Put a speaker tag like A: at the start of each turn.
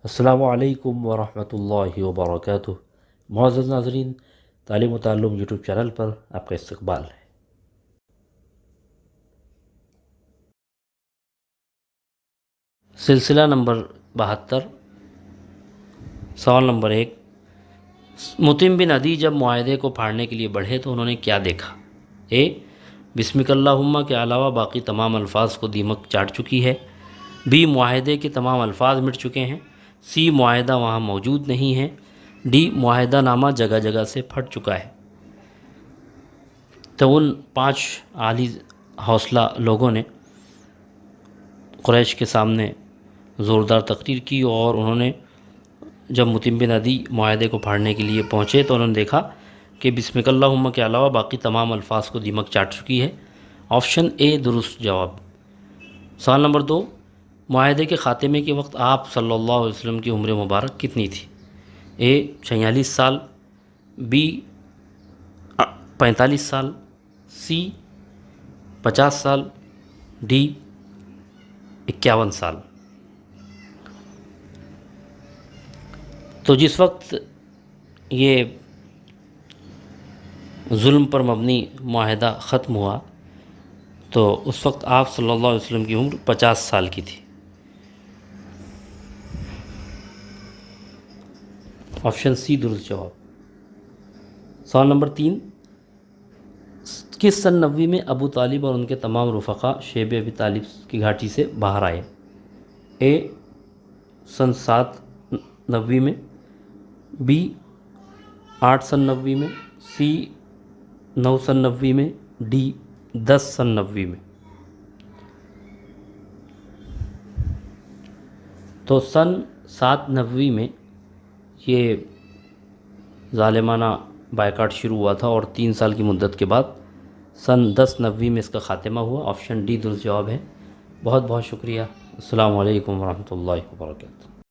A: السلام علیکم ورحمۃ اللہ وبرکاتہ۔ معزز ناظرین، تعلیم و تعلم یوٹیوب چینل پر آپ کا استقبال ہے۔ سلسلہ نمبر 72، سوال نمبر 1۔ مطعم بن عدی جب معاہدے کو پھاڑنے کے لیے بڑھے تو انہوں نے کیا دیکھا؟ اے، بسمک اللہم کے علاوہ باقی تمام الفاظ کو دیمک چاٹ چکی ہے۔ بی، معاہدے کے تمام الفاظ مٹ چکے ہیں۔ سی، معاہدہ وہاں موجود نہیں ہے۔ ڈی، معاہدہ نامہ جگہ جگہ سے پھٹ چکا ہے۔ تو ان 5 عالی حوصلہ لوگوں نے قریش کے سامنے زوردار تقریر کی، اور انہوں نے جب مطعم بن عدی معاہدے کو پھاڑنے کے لیے پہنچے تو انہوں نے دیکھا کہ بسمک اللہم کے علاوہ باقی تمام الفاظ کو دیمک چاٹ چکی ہے۔ آپشن اے درست جواب۔ سوال نمبر 2، معاہدے کے خاتمے کے وقت آپ صلی اللہ علیہ وسلم کی عمر مبارک کتنی تھی؟ اے، 46 سال۔ بی، 45 سال۔ سی، 50 سال۔ ڈی، 51 سال۔ تو جس وقت یہ ظلم پر مبنی معاہدہ ختم ہوا تو اس وقت آپ صلی اللہ علیہ وسلم کی عمر 50 سال کی تھی۔ آپشن سی درست جواب۔ سوال نمبر 3، کس سن نبوی میں ابو طالب اور ان کے تمام رفقا شیب ابی طالب کی گھاٹی سے باہر آئے؟ اے، سن 7 نبوی میں۔ بی، 8 سن نبوی میں۔ سی، 9 سن نبوی میں۔ ڈی، 10 سن نبوی میں۔ تو سن 7 نبوی میں یہ ظالمانہ بائیکاٹ شروع ہوا تھا، اور 3 سال کی مدت کے بعد سن 10 نبوی میں اس کا خاتمہ ہوا۔ آپشن ڈی درست جواب ہے۔ بہت بہت شکریہ۔ السلام علیکم ورحمۃ اللہ وبرکاتہ۔